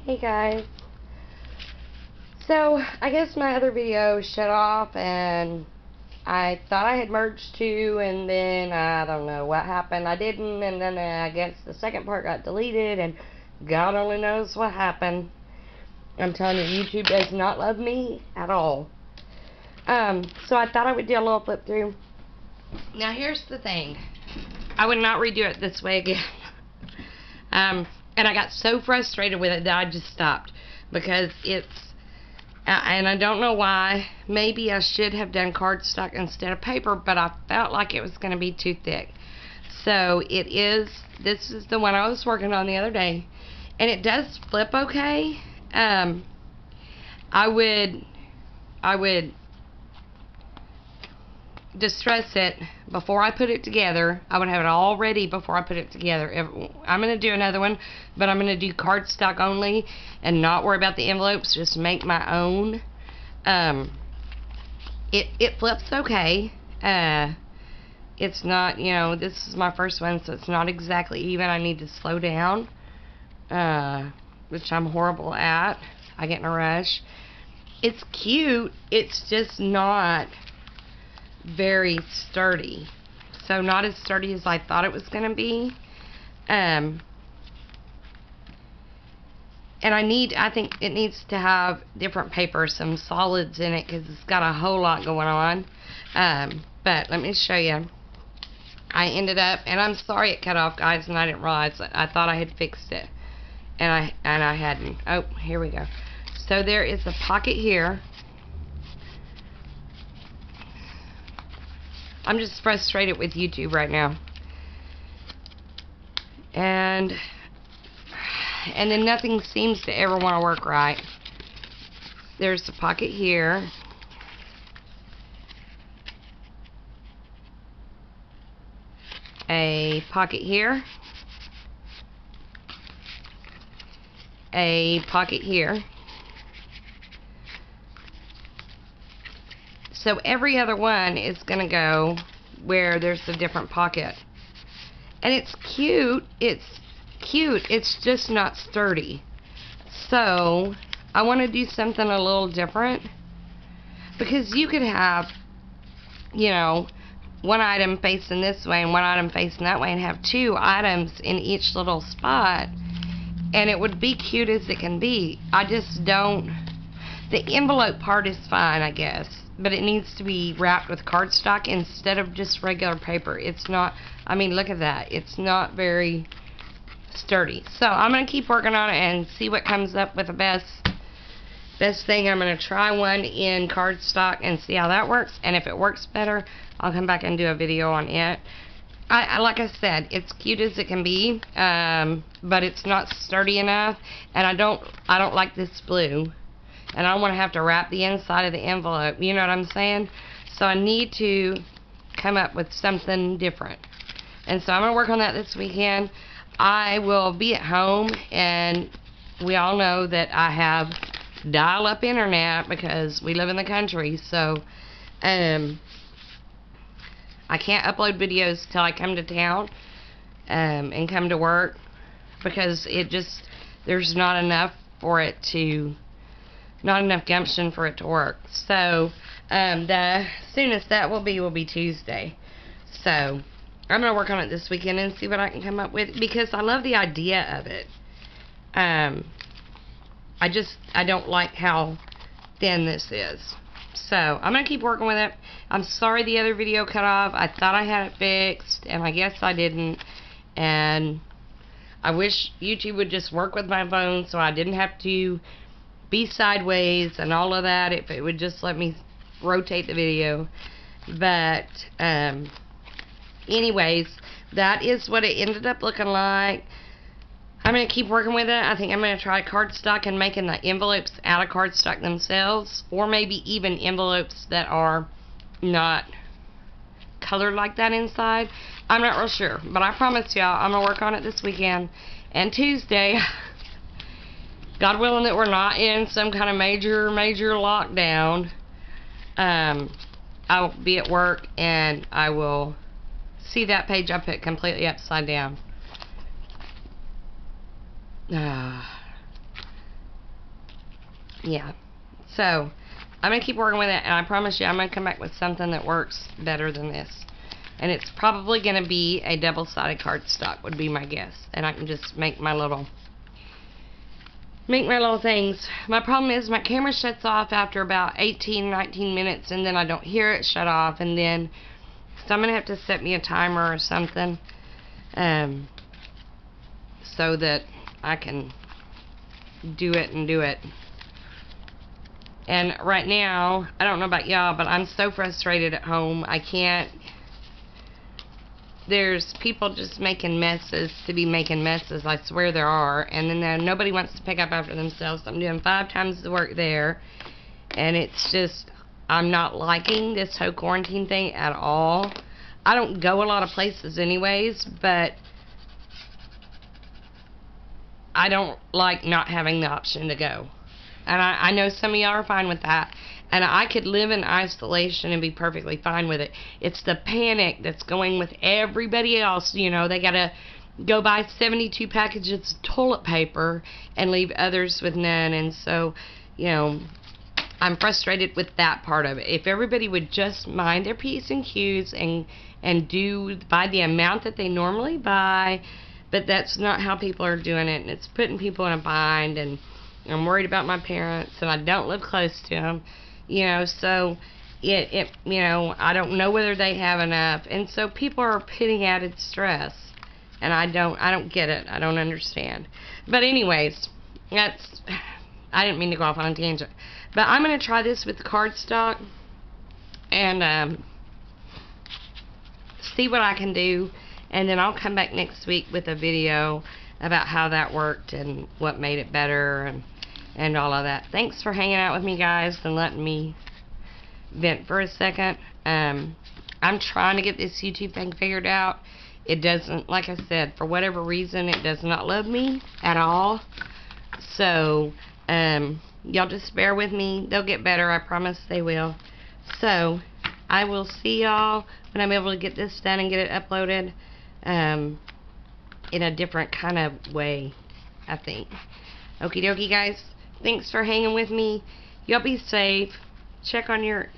Hey guys. So, I guess my other video shut off and I thought I had merged two, and then I don't know what happened. I didn't, and then I guess the second part got deleted, and God only knows what happened. I'm telling you, YouTube does not love me at all. So I thought I would do a little flip through. Now here's the thing. I would not redo it this way again. And I got so frustrated with it that I just stopped, because it's, and I don't know why. Maybe I should have done cardstock instead of paper, but I felt like it was going to be too thick. So this is the one I was working on the other day, and it does flip okay. I would distress it before I put it together. I would have it all ready before I put it together. I'm going to do another one, but I'm going to do cardstock only and not worry about the envelopes, just make my own. It flips okay. It's not, this is my first one, so it's not exactly even. I need to slow down, which I'm horrible at. I get in a rush. It's cute, it's just not very sturdy. So not as sturdy as I thought it was going to be. And I think it needs to have different paper, some solids in it, because it's got a whole lot going on. But let me show you. I ended up, and I'm sorry it cut off, guys, and I didn't realize it. I thought I had fixed it, and I hadn't. Oh, here we go. So there is a pocket here. I'm just frustrated with YouTube right now. And then nothing seems to ever want to work right. There's a pocket here. A pocket here. A pocket here. So every other one is going to go where there's a different pocket. And it's cute. It's cute. It's just not sturdy. So I want to do something a little different. Because you could have, one item facing this way and one item facing that way, and have two items in each little spot. And it would be cute as it can be. I just don't. The envelope part is fine, I guess, but it needs to be wrapped with cardstock instead of just regular paper. It's not, look at that. It's not very sturdy. So I'm going to keep working on it and see what comes up with the best thing. I'm going to try one in cardstock and see how that works, and if it works better, I'll come back and do a video on it. Like I said, it's cute as it can be, but it's not sturdy enough, and I don't like this blue. And I don't want to have to wrap the inside of the envelope. You know what I'm saying? So I need to come up with something different. And so I'm going to work on that this weekend. I will be at home, and we all know that I have dial-up internet because we live in the country. So I can't upload videos till I come to town and come to work, because there's not enough gumption for it to work. So the soonest that will be Tuesday. So I'm gonna work on it this weekend and see what I can come up with, because I love the idea of it. I don't like how thin this is. So I'm gonna keep working with it. I'm sorry the other video cut off. I thought I had it fixed, and I guess I didn't. And I wish YouTube would just work with my phone so I didn't have to be sideways and all of that, if it would just let me rotate the video. But anyways, that is what it ended up looking like. I'm going to keep working with it. I think I'm going to try cardstock and making the envelopes out of cardstock themselves, or maybe even envelopes that are not colored like that inside. I'm not real sure, but I promise y'all I'm going to work on it this weekend. And Tuesday, God willing that we're not in some kind of major lockdown, I'll be at work and I will see that page I put completely upside down. yeah. So, I'm going to keep working with it, and I promise you I'm going to come back with something that works better than this. And it's probably going to be a double-sided cardstock, would be my guess. And I can just make my little things. My problem is my camera shuts off after about 18, 19 minutes, and then I don't hear it shut off, and then, so I'm going to have to set me a timer or something, so that I can do it. And right now, I don't know about y'all, but I'm so frustrated at home. I can't. There's people just making messes to be making messes. I swear there are. And then nobody wants to pick up after themselves. I'm doing 5 times the work there. And it's just, I'm not liking this whole quarantine thing at all. I don't go a lot of places anyways, but I don't like not having the option to go. And I know some of y'all are fine with that. And I could live in isolation and be perfectly fine with it. It's the panic that's going with everybody else. You know, they got to go buy 72 packages of toilet paper and leave others with none. And so, you know, I'm frustrated with that part of it. If everybody would just mind their P's and Q's and buy the amount that they normally buy. But that's not how people are doing it. And it's putting people in a bind. And I'm worried about my parents, and I don't live close to them, you know, so you know, I don't know whether they have enough, and so people are putting added stress, and I don't get it. I don't understand. But anyways, I didn't mean to go off on a tangent, but I'm going to try this with the cardstock, and see what I can do, and then I'll come back next week with a video about how that worked and what made it better and all of that. Thanks for hanging out with me, guys, and letting me vent for a second. I'm trying to get this YouTube thing figured out. It doesn't, like I said, for whatever reason, it does not love me at all. So, y'all just bear with me. They'll get better. I promise they will. So, I will see y'all when I'm able to get this done and get it uploaded in a different kind of way, I think. Okie dokie, guys. Thanks for hanging with me. Y'all be safe. Check on your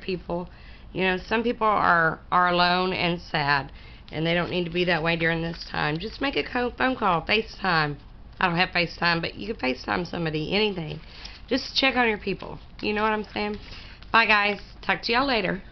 people. You know, some people are alone and sad, and they don't need to be that way during this time. Just make a phone call, FaceTime. I don't have FaceTime, but you can FaceTime somebody, anything. Just check on your people. You know what I'm saying? Bye, guys. Talk to y'all later.